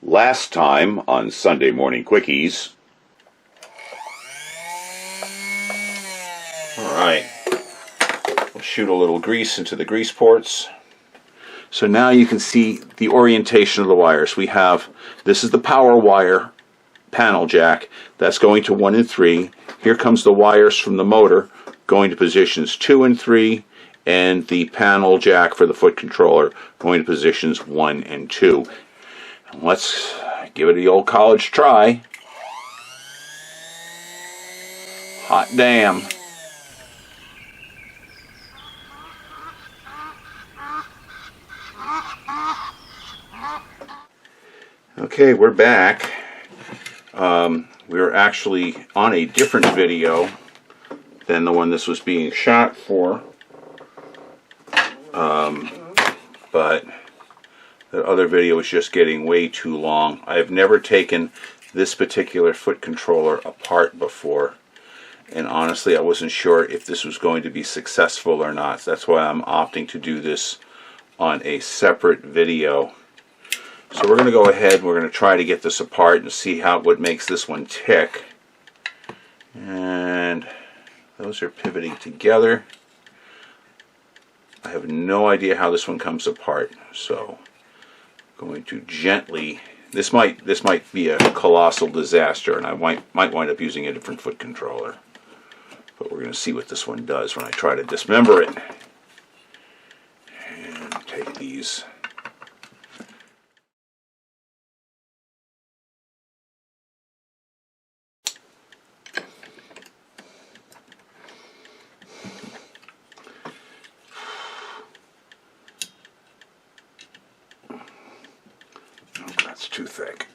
Last time on Sunday Morning Quickies. Alright, we'll shoot a little grease into the grease ports. So now you can see the orientation of the wires. We have, this is the power wire panel jack, that's going to 1 and 3. Here comes the wires from the motor going to positions 2 and 3, and the panel jack for the foot controller going to positions 1 and 2. Let's give it the old college try. Hot damn. Okay, we're back. We're actually on a different video than the one this was being shot for. But the other video was just getting way too long. I have never taken this particular foot controller apart before, and honestly I wasn't sure if this was going to be successful or not. So that's why I'm opting to do this on a separate video. So we're going to go ahead and we're going to try to get this apart and see what makes this one tick. And those are pivoting together. I have no idea how this one comes apart, so I'm going to gently. This might be a colossal disaster, and I might wind up using a different foot controller. But we're going to see what this one does when I try to dismember it. And take these. That's too thick.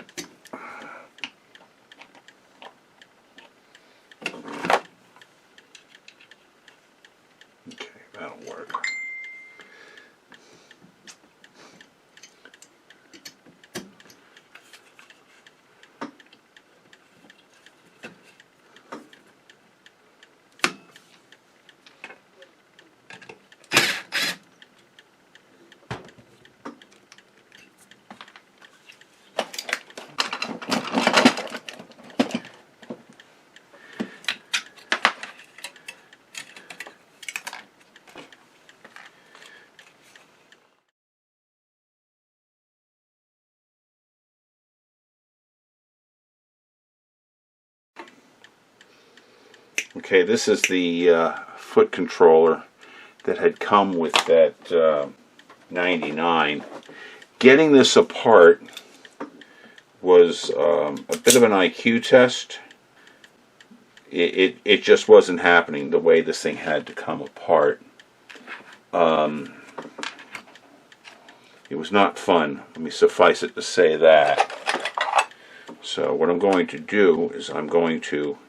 Okay, that'll work. Okay, this is the foot controller that had come with that 99. Getting this apart was a bit of an IQ test. It just wasn't happening the way this thing had to come apart. It was not fun, let me suffice it to say that. So what I'm going to do is I'm going to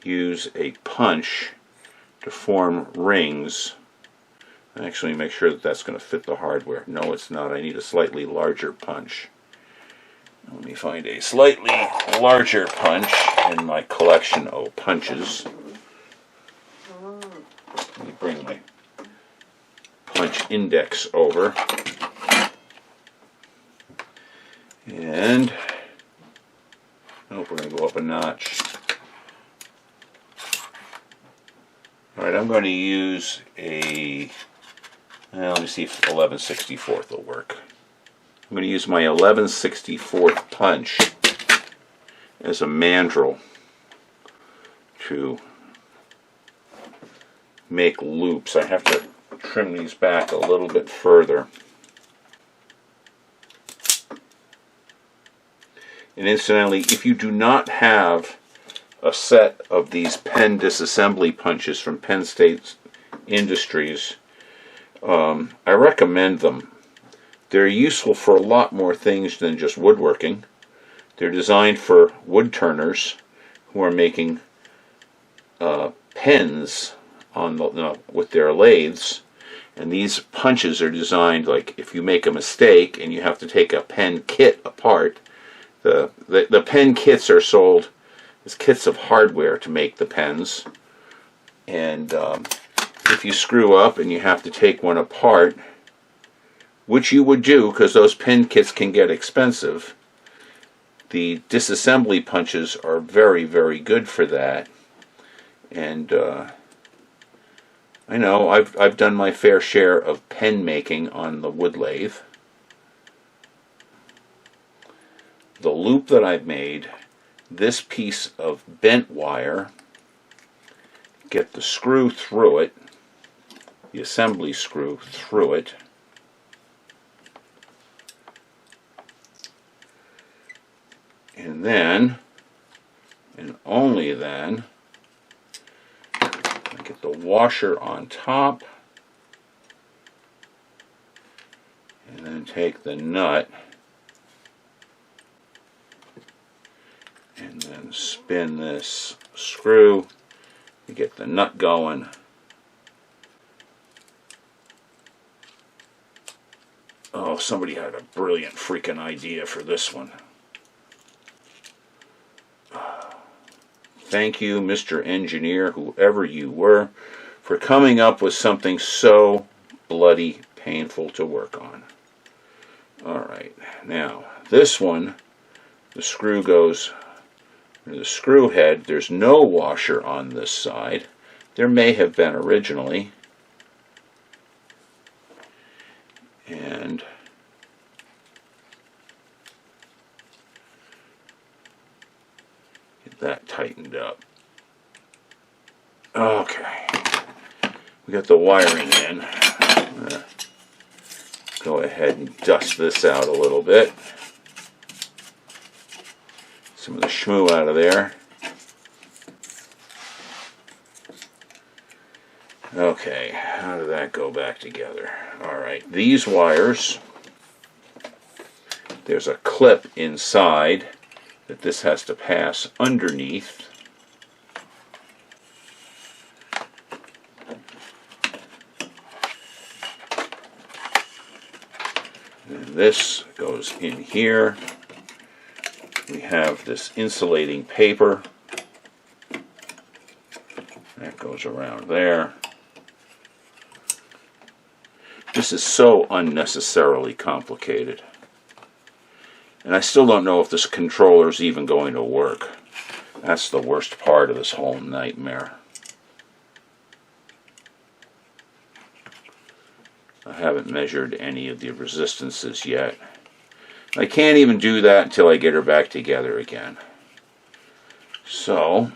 use a punch to form rings. Actually, make sure that that's going to fit the hardware. No, it's not. I need a slightly larger punch. Let me find a slightly larger punch in my collection of punches. Let me bring my punch index over. And we're going to go up a notch. Alright, I'm going to use a, let me see if 11/64 will work. I'm going to use my 11/64 punch as a mandrel to make loops. I have to trim these back a little bit further. And incidentally, if you do not have a set of these pen disassembly punches from Penn State Industries, I recommend them. They're useful for a lot more things than just woodworking. They're designed for wood turners who are making pens on with their lathes, and these punches are designed like if you make a mistake and you have to take a pen kit apart. The pen kits are sold as kits of hardware to make the pens, and if you screw up and you have to take one apart, which you would do because those pin kits can get expensive. The disassembly punches are very, very good for that. And I know I've done my fair share of pen making on the wood lathe. The loop that I've made, this piece of bent wire, get the screw through it, the assembly screw through it, and then, and only then, I get the washer on top, and then take the nut and then spin this screw to get the nut going. Oh, somebody had a brilliant freaking idea for this one. Thank you, Mr. Engineer, whoever you were, for coming up with something so bloody painful to work on. Alright, now this one, the screw goes, the screw head, there's no washer on this side. There may have been originally. And get that tightened up. Okay. We got the wiring in. I'm going to go ahead and dust this out a little bit. Some of the schmoo out of there. Okay, how did that go back together? Alright, these wires, there's a clip inside that this has to pass underneath. And this goes in here. We have this insulating paper that goes around there. This is so unnecessarily complicated. And I still don't know if this controller is even going to work. That's the worst part of this whole nightmare. I haven't measured any of the resistances yet. I can't even do that until I get her back together again. So,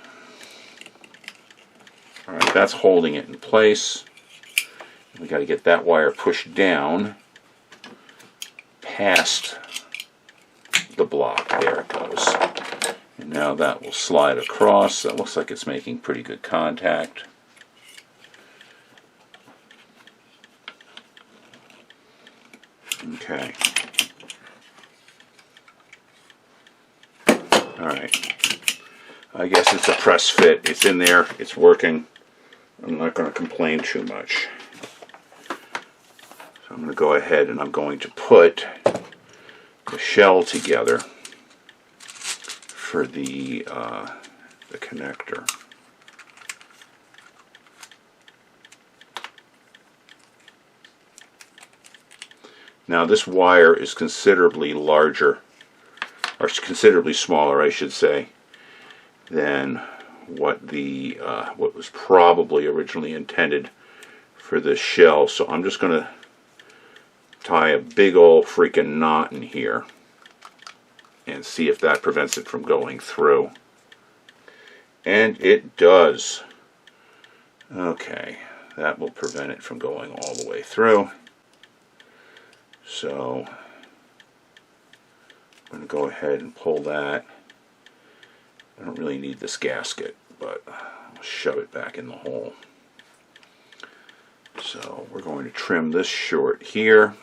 alright, that's holding it in place. We got to get that wire pushed down past the block. There it goes. And now that will slide across. That looks like it's making pretty good contact. Okay. Alright. I guess it's a press fit. It's in there. It's working. I'm not going to complain too much. So I'm going to go ahead and I'm going to put the shell together for the connector. Now this wire is considerably larger, or considerably smaller, I should say, than what the what was probably originally intended for this shell. So I'm just going to tie a big old freaking knot in here and see if that prevents it from going through. And it does. Okay, that will prevent it from going all the way through. So I'm going to go ahead and pull that. I don't really need this gasket, but I'll shove it back in the hole. So we're going to trim this short here.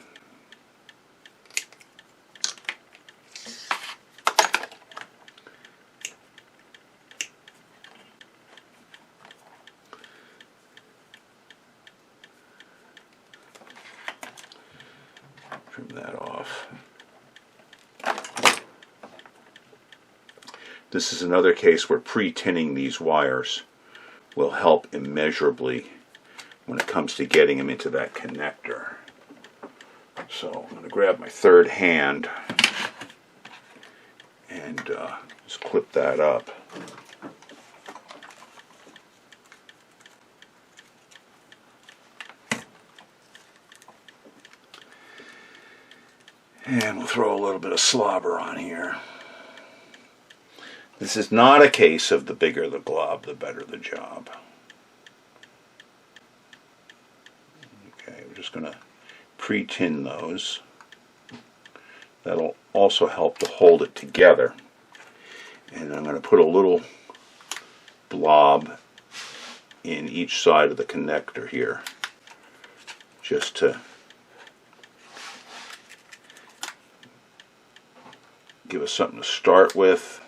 Trim that off. This is another case where pre-tinning these wires will help immeasurably when it comes to getting them into that connector. So grab my third hand and just clip that up. And we'll throw a little bit of slobber on here. This is not a case of the bigger the glob, the better the job. Okay, we're just going to pre-tin those. That'll also help to hold it together. And I'm going to put a little blob in each side of the connector here, just to give us something to start with.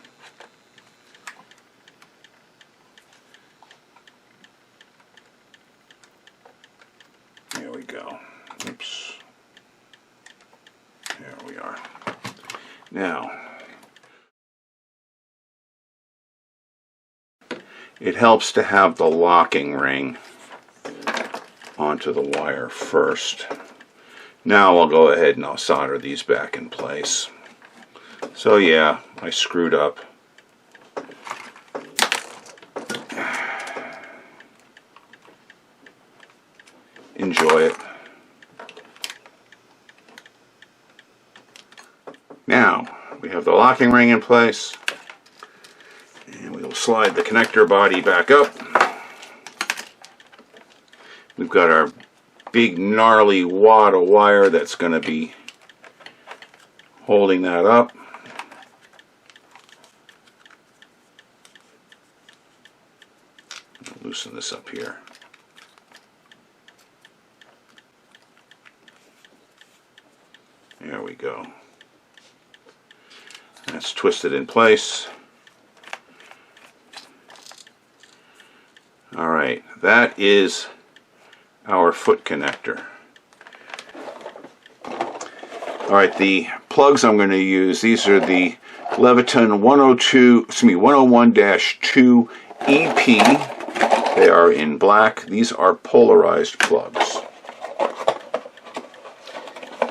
There we go. Oops. There we are. Now, it helps to have the locking ring onto the wire first. Now I'll go ahead and I'll solder these back in place. So yeah, I screwed up. Enjoy it. Now, we have the locking ring in place, and we will slide the connector body back up. We've got our big gnarly wad of wire that's going to be holding that up. Loosen this up here. There we go. That's twisted in place. Alright, that is our foot connector. Alright, the plugs I'm going to use, these are the Leviton 101-2 EP. They are in black. These are polarized plugs.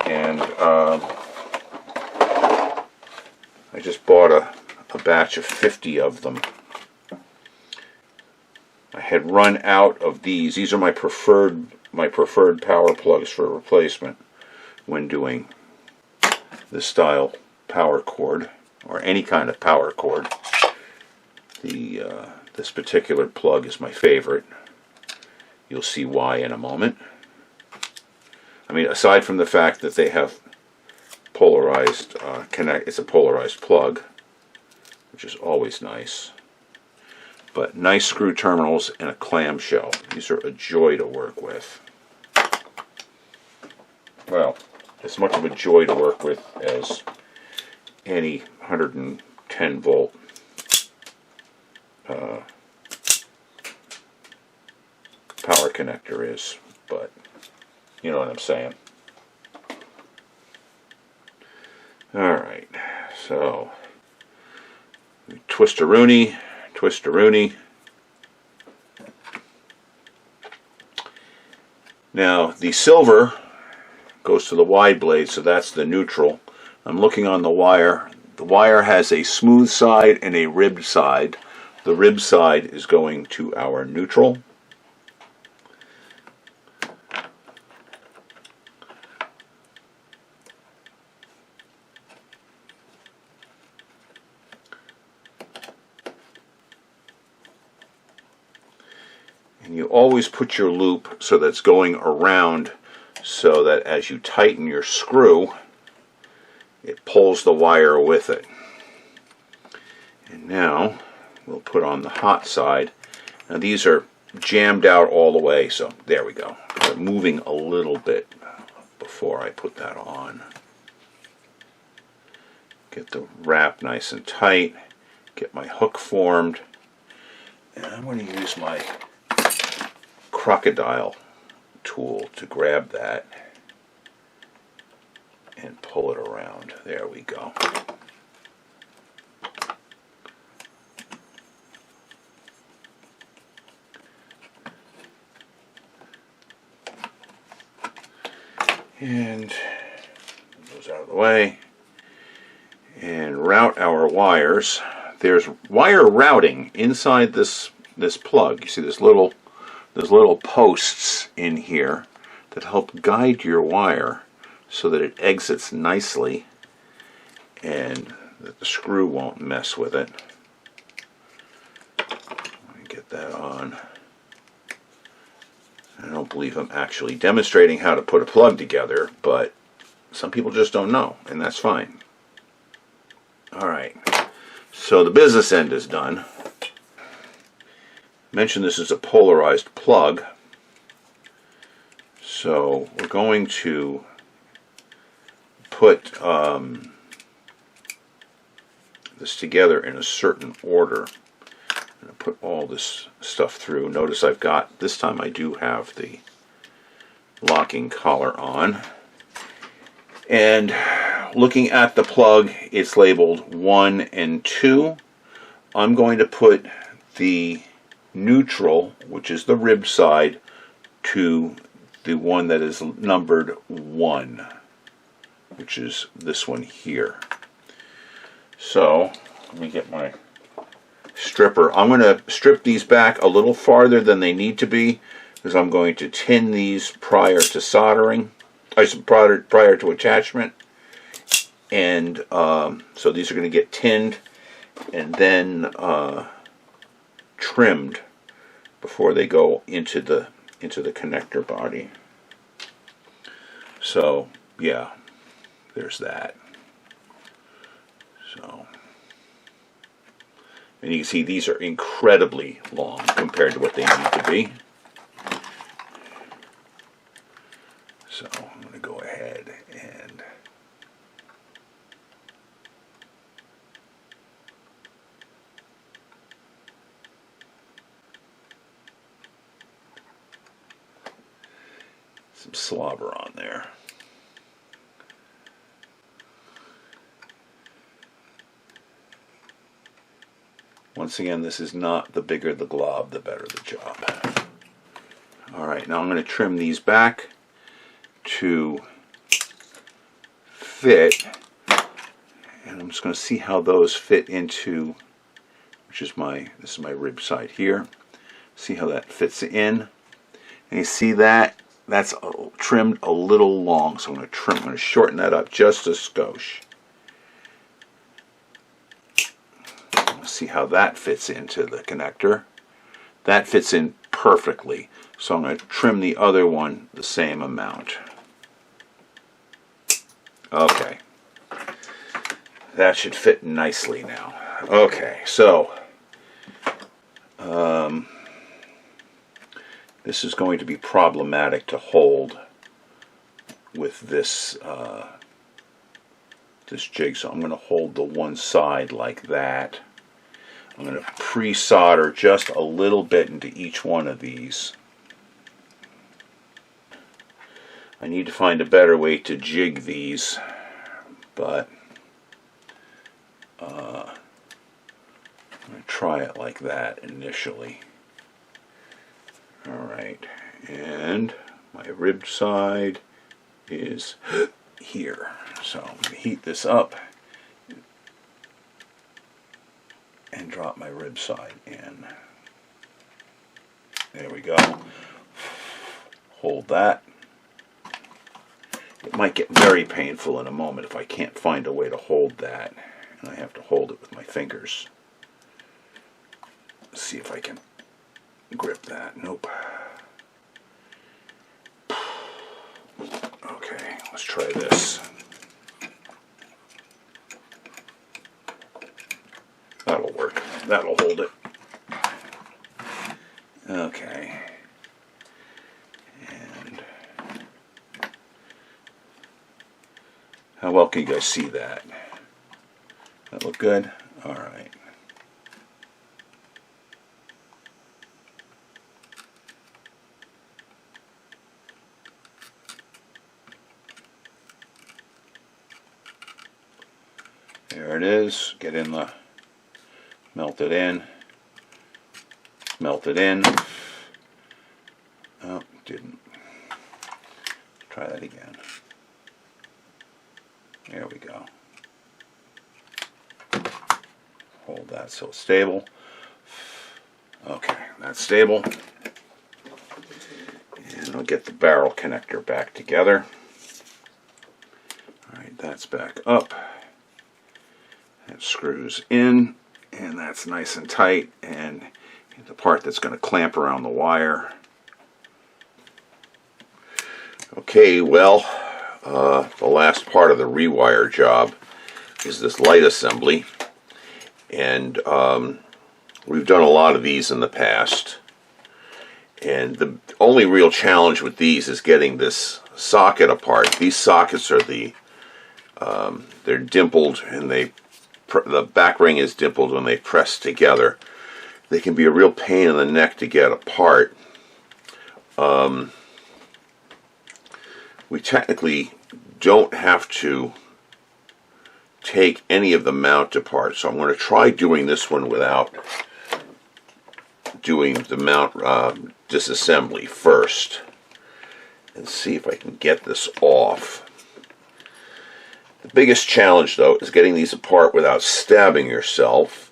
And I just bought a batch of 50 of them. I had run out of these. These are my preferred power plugs for replacement when doing this style power cord, or any kind of power cord. This particular plug is my favorite. You'll see why in a moment. I mean, aside from the fact that they have polarized it's a polarized plug, which is always nice. But nice screw terminals and a clamshell. These are a joy to work with. Well, as much of a joy to work with as any 110 volt power connector is, but you know what I'm saying. Alright, so twist-a-rooney, twist-a-rooney. Now the silver goes to the wide blade, so that's the neutral. I'm looking on the wire. The wire has a smooth side and a ribbed side. The ribbed side is going to our neutral. And you always put your loop so that's going around, so that as you tighten your screw, it pulls the wire with it. And now we'll put on the hot side. Now these are jammed out all the way, so there we go. They're moving a little bit before I put that on. Get the wrap nice and tight, get my hook formed, and I'm going to use my crocodile tool to grab that and pull it around. There we go. And way and route our wires. There's wire routing inside this plug. You see there's little posts in here that help guide your wire so that it exits nicely and that the screw won't mess with it. Let me get that on. I don't believe I'm actually demonstrating how to put a plug together, but some people just don't know, and that's fine. Alright, so the business end is done. I mentioned this is a polarized plug, so we're going to put this together in a certain order. I'm going to put all this stuff through. Notice I've got, this time I do have the locking collar on. And looking at the plug, it's labeled 1 and 2. I'm going to put the neutral, which is the rib side, to the one that is numbered 1, which is this one here. So, let me get my stripper. I'm going to strip these back a little farther than they need to be because I'm going to tin these prior to soldering, prior to attachment. And so these are going to get tinned and then trimmed before they go into the connector body. So yeah, there's that. So, and you can see these are incredibly long compared to what they need to be. So I'm going to go ahead and some slobber on there. Once again, this is not the bigger the glob, the better the job. Alright, now I'm going to trim these back to fit, and I'm just going to see how those fit into, which is this is my rib side here. See how that fits in. And you see that? That's trimmed a little long, so I'm going to shorten that up just a skosh. See how that fits into the connector. That fits in perfectly, so I'm going to trim the other one the same amount. Okay, that should fit nicely now. Okay, so this is going to be problematic to hold with this this jigsaw. I'm going to hold the one side like that. I'm going to pre-solder just a little bit into each one of these. I need to find a better way to jig these, but I'm going to try it like that initially. Alright, and my rib side is here. So I'm going to heat this up and drop my rib side in. There we go. Hold that. It might get very painful in a moment if I can't find a way to hold that, and I have to hold it with my fingers. Let's see if I can grip that. Nope. Okay, let's try this. That'll work. That'll hold it. Okay. And how well can you guys see that? That look good? Alright. There it is. Get in the, melt it in. Melt it in. Oh, didn't. Try that again. There we go. Hold that so it's stable. Okay, that's stable. And I'll get the barrel connector back together. Alright, that's back up. That screws in, and that's nice and tight, and the part that's going to clamp around the wire. Okay, well, the last part of the rewire job is this light assembly, and we've done a lot of these in the past, and the only real challenge with these is getting this socket apart. These sockets are they're dimpled, and the back ring is dimpled when they press together. They can be a real pain in the neck to get apart. We technically don't have to take any of the mount apart, so I'm going to try doing this one without doing the mount disassembly first, and see if I can get this off. The biggest challenge, though, is getting these apart without stabbing yourself,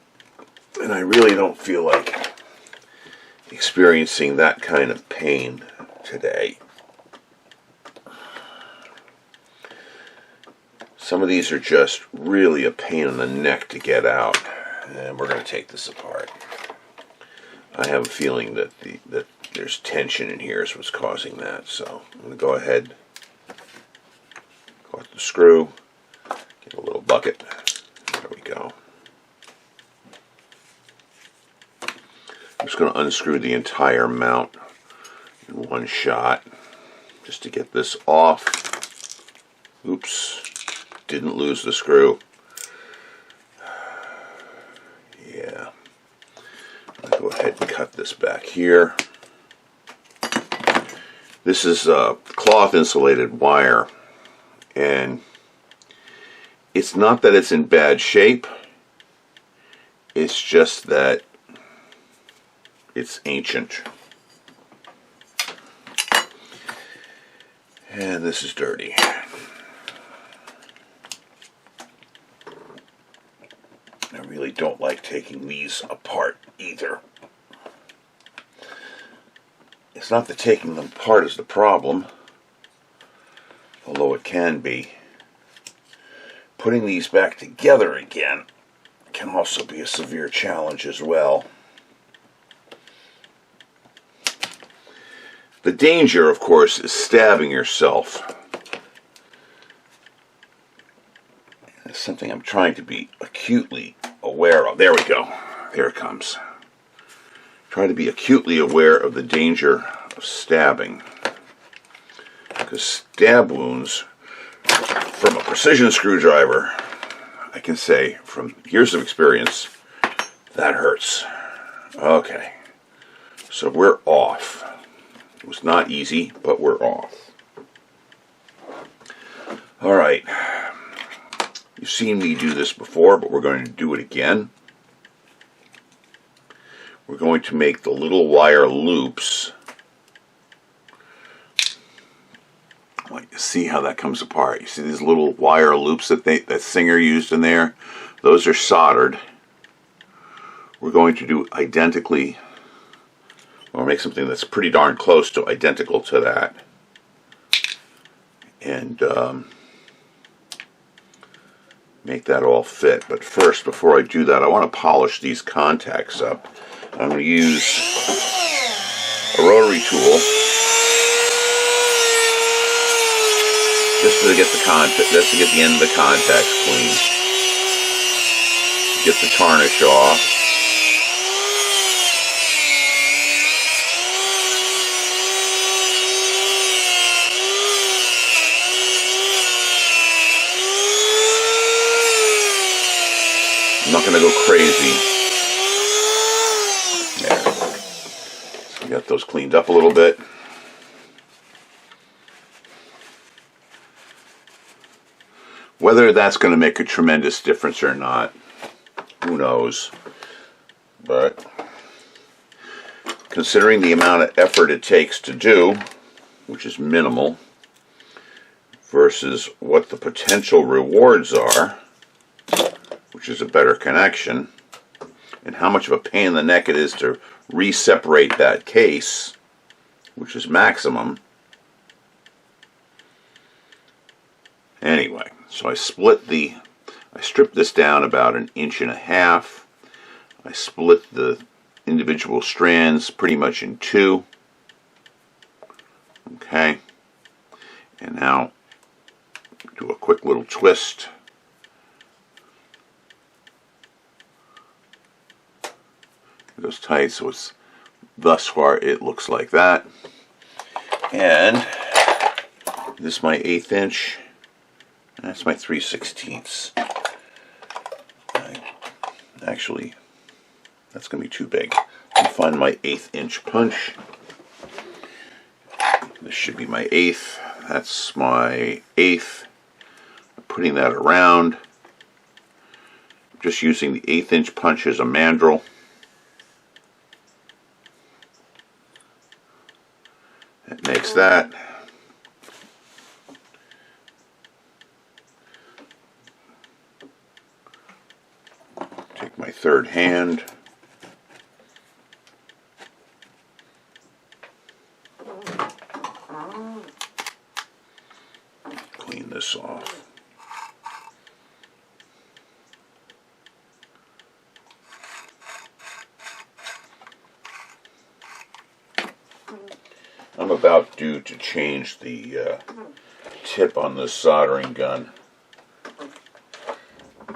and I really don't feel like experiencing that kind of pain today. Some of these are just really a pain in the neck to get out, and we're going to take this apart. I have a feeling that there's tension in here is what's causing that, so I'm going to go ahead, go with the screw, get a little bucket. There we go. I'm just going to unscrew the entire mount in one shot just to get this off. Oops. Didn't lose the screw. Yeah. I'll go ahead and cut this back here. This is a cloth insulated wire, and it's not that it's in bad shape, it's just that it's ancient. And this is dirty. I really don't like taking these apart either. It's not that taking them apart is the problem, although it can be. Putting these back together again can also be a severe challenge as well. The danger, of course, is stabbing yourself. It's something I'm trying to be acutely aware of. There we go. There it comes. Try to be acutely aware of the danger of stabbing, because stab wounds from a precision screwdriver, I can say from years of experience, that hurts. Okay, so we're off. It was not easy, but we're off. All right. You've seen me do this before, but we're going to do it again. We're going to make the little wire loops. Well, you see how that comes apart. You see these little wire loops that Singer used in there? Those are soldered. We're going to do identically, or make something that's pretty darn close to identical to that. And make that all fit. But first, before I do that, I want to polish these contacts up. I'm going to use a rotary tool just to get the end of the contacts clean. Get the tarnish off. I'm not going to go crazy. There. So we got those cleaned up a little bit. Whether that's going to make a tremendous difference or not, who knows. But considering the amount of effort it takes to do, which is minimal, versus what the potential rewards are, which is a better connection, and how much of a pain in the neck it is to re-separate that case, which is maximum. Anyway, so I stripped this down about 1.5 inches. I split the individual strands pretty much in two. Okay, and now do a quick little twist. It goes tight, so it's thus far it looks like that. And this is my 1/8 inch. That's my 3/16. Actually, that's going to be too big. I'll find my 1/8 inch punch. This should be my 1/8. That's my 1/8. I'm putting that around. I'm just using the 1/8 inch punch as a mandrel. That makes that. Take my third hand. Clean this off. I'm about due to change the tip on this soldering gun.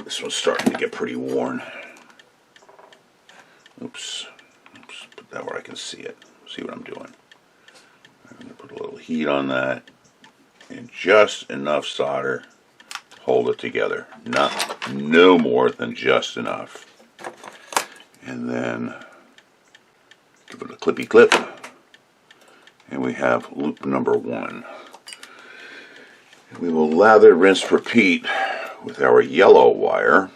This one's starting to get pretty worn. Oops. Put that where I can see it. See what I'm doing. I'm going to put a little heat on that and just enough solder to hold it together. No more than just enough. And then give it a clippy clip. And we have loop number 1. And we will lather, rinse, repeat with our yellow wire.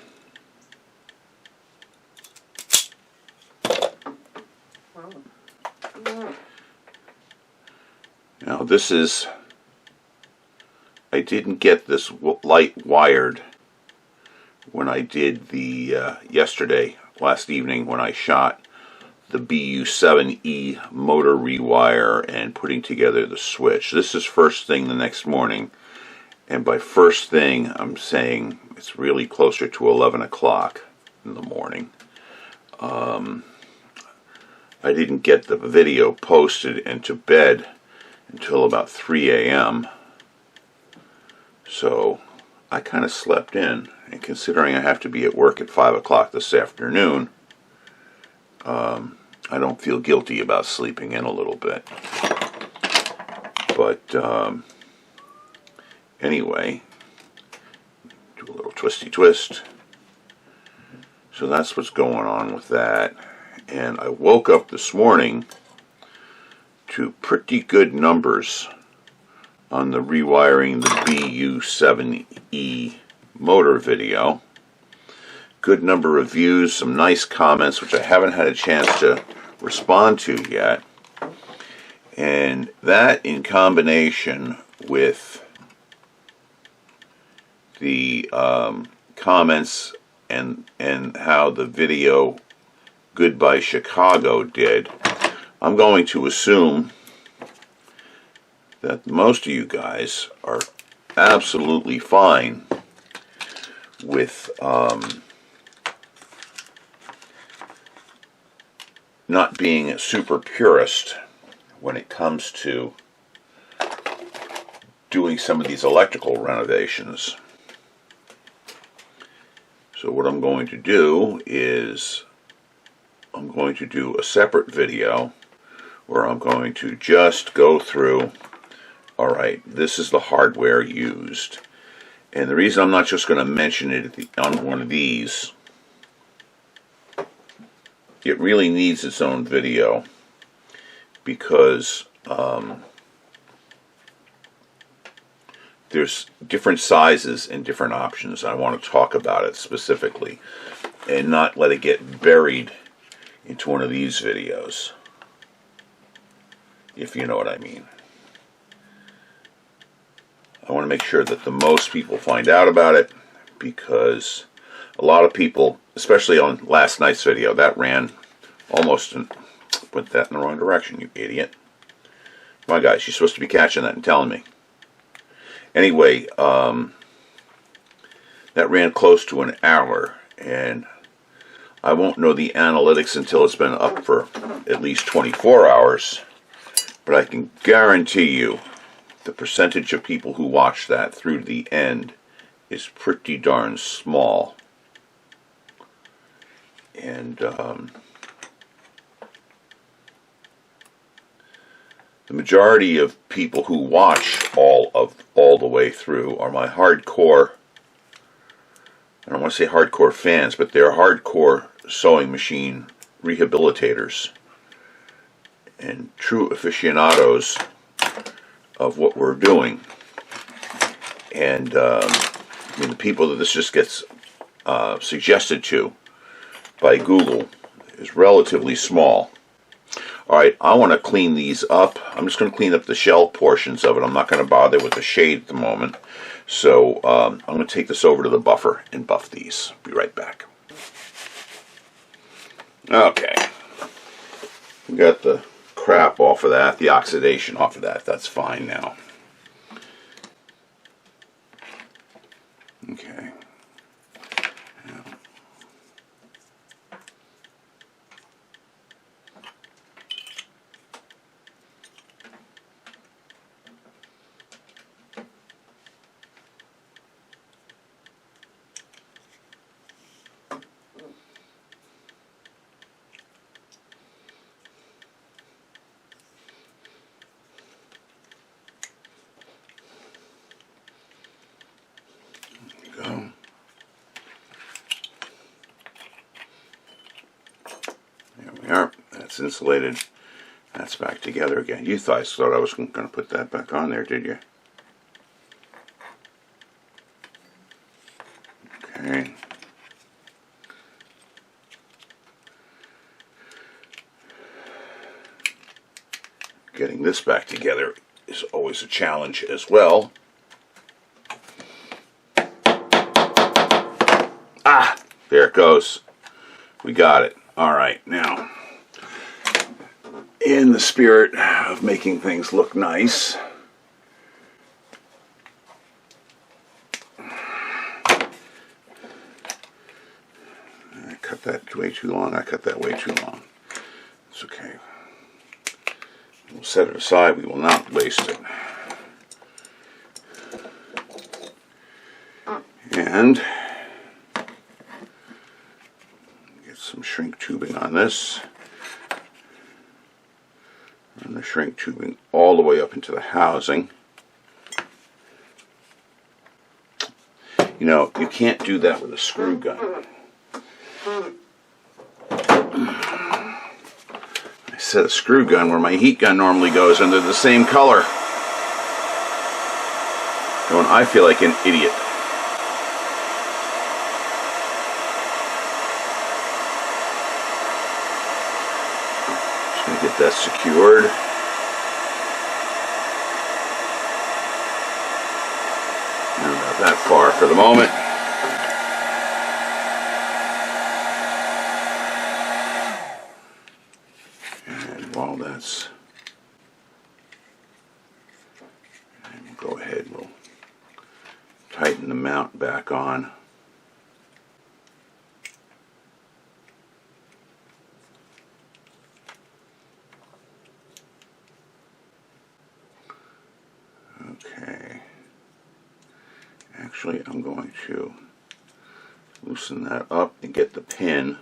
Now this is, I didn't get this light wired when I did the last evening when I shot the BU7E motor rewire and putting together the switch. This is first thing the next morning, and by first thing I'm saying it's really closer to 11 o'clock in the morning. I didn't get the video posted and to bed until about 3 a.m. So I kind of slept in, and considering I have to be at work at 5 o'clock this afternoon, I don't feel guilty about sleeping in a little bit. But anyway, do a little twisty twist. So that's what's going on with that. And I woke up this morning to pretty good numbers on the rewiring the BU7E motor video. Good number of views, some nice comments, which I haven't had a chance to respond to yet. And that in combination with the comments and how the video Goodbye Chicago did, I'm going to assume that most of you guys are absolutely fine with not being a super purist when it comes to doing some of these electrical renovations. So what I'm going to do is I'm going to do a separate video where I'm going to just go through, alright, this is the hardware used. And the reason I'm not just going to mention it on one of these, it really needs its own video because there's different sizes and different options. I want to talk about it specifically and not let it get buried into one of these videos, if you know what I mean. I want to make sure that the most people find out about it, because a lot of people, especially on last night's video, that ran almost, put that in the wrong direction, you idiot. My guys, you're supposed to be catching that and telling me. Anyway, that ran close to an hour, and I won't know the analytics until it's been up for at least 24 hours, but I can guarantee you the percentage of people who watch that through to the end is pretty darn small. And the majority of people who watch all the way through are my hardcore, I don't want to say hardcore fans, but they're hardcore sewing machine rehabilitators and true aficionados of what we're doing. And I mean, the people that this just gets suggested to by Google is relatively small. Alright, I want to clean these up. I'm just going to clean up the shell portions of it. I'm not going to bother with the shade at the moment. So I'm going to take this over to the buffer and buff these. Be right back. Okay. We got the crap off of that, the oxidation off of that. That's fine now. Okay. That's insulated. That's back together again. You guys thought I was going to put that back on there, did you? Okay. Getting this back together is always a challenge as well. Ah! There it goes. We got it. Alright, now, in the spirit of making things look nice, I cut that way too long. I cut that way too long. It's okay. We'll set it aside. We will not waste it. And get some shrink tubing on this. Run the shrink tubing all the way up into the housing. You know, you can't do that with a screw gun. I set a screw gun where my heat gun normally goes, and they're the same color. And I feel like an idiot. Just going to get that secured. Not about that far for the moment. And while that's, we'll go ahead, we'll tighten the mount back on. Okay. Actually, I'm going to loosen that up and get the pin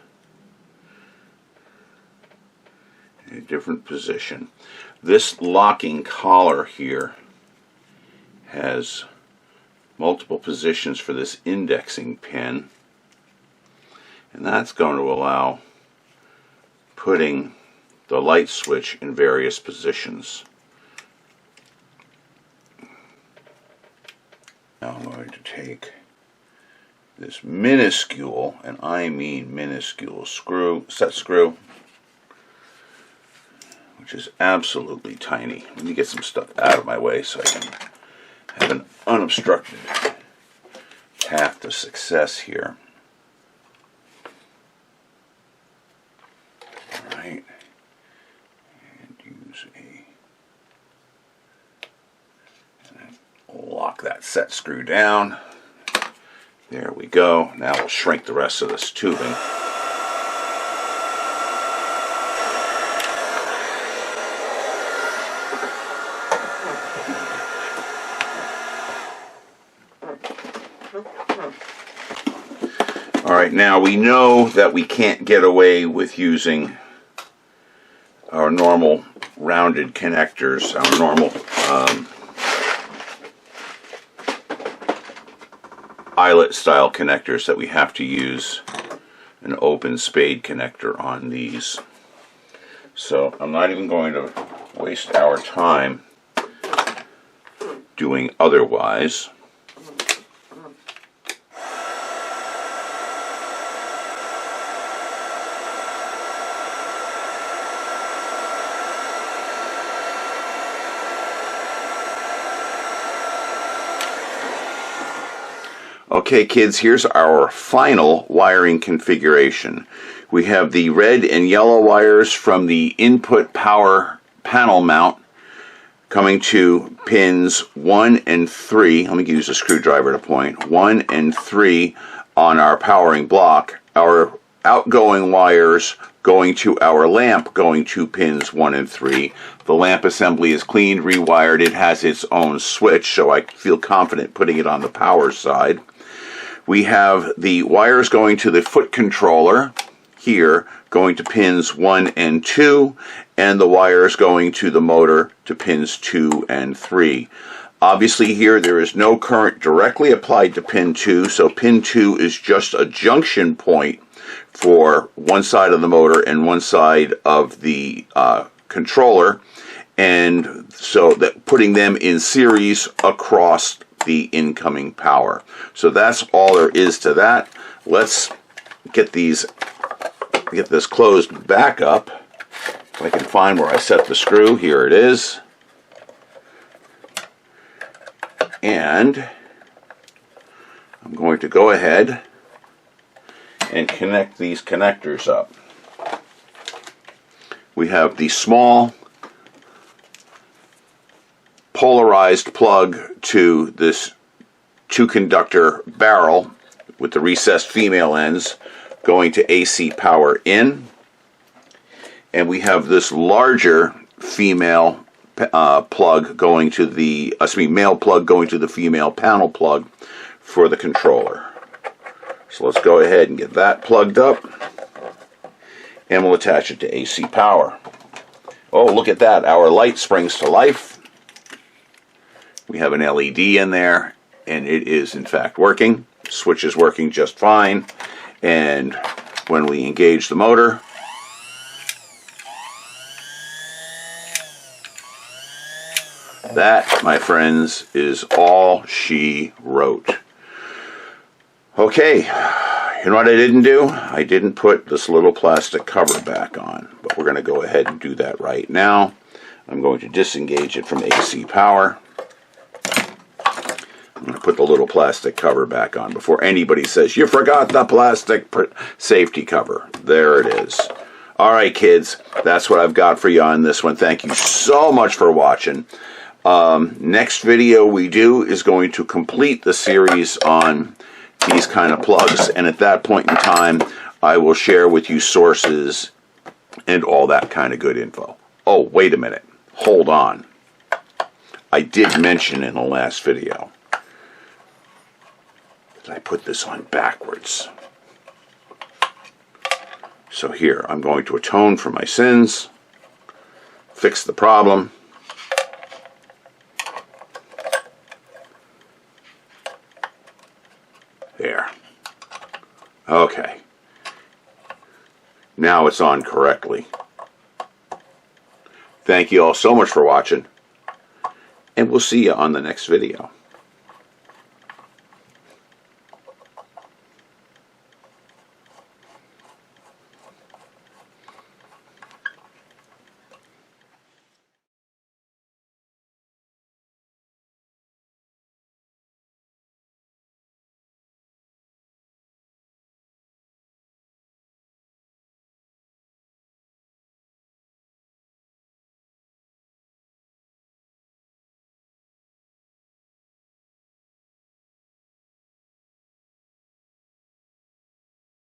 in a different position. This locking collar here has multiple positions for this indexing pin, and that's going to allow putting the light switch in various positions. Now I'm going to take this minuscule, and I mean minuscule set screw, which is absolutely tiny. Let me get some stuff out of my way so I can have an unobstructed path to success here. All right. And use and lock that set screw down. There we go. Now we'll shrink the rest of this tubing. Alright, now we know that we can't get away with using our normal rounded connectors, our normal eyelet style connectors, that we have to use an open spade connector on these. So I'm not even going to waste our time doing otherwise. Okay kids, here's our final wiring configuration. We have the red and yellow wires from the input power panel mount coming to pins 1 and 3. Let me use a screwdriver to point. 1 and 3 on our powering block. Our outgoing wires going to our lamp going to pins 1 and 3. The lamp assembly is cleaned, rewired. It has its own switch, so I feel confident putting it on the power side. We have the wires going to the foot controller here, going to pins 1 and 2, and the wires going to the motor to pins 2 and 3. Obviously here there is no current directly applied to pin 2, so pin 2 is just a junction point for one side of the motor and one side of the controller, and so that putting them in series across the incoming power. So that's all there is to that. Let's get this closed back up. If I can find where I set the screw, here it is. And I'm going to go ahead and connect these connectors up. We have the small polarized plug to this 2-conductor barrel with the recessed female ends going to AC power in, and we have this larger female plug going to the male plug going to the female panel plug for the controller. So let's go ahead and get that plugged up, and we'll attach it to AC power. Oh, look at that, our light springs to life. We have an LED in there, and it is in fact working. Switch is working just fine, and when we engage the motor, that, my friends, is all she wrote. Okay, you know what I didn't do? I didn't put this little plastic cover back on, but we're going to go ahead and do that right now. I'm going to disengage it from AC power. I'm going to put the little plastic cover back on before anybody says, you forgot the plastic safety cover. There it is. Alright kids, that's what I've got for you on this one. Thank you so much for watching. Next video we do is going to complete the series on these kind of plugs, and at that point in time I will share with you sources and all that kind of good info. Oh, wait a minute. Hold on. I did mention in the last video that I put this on backwards. So here, I'm going to atone for my sins, fix the problem. There. Okay. Now it's on correctly. Thank you all so much for watching, and we'll see you on the next video.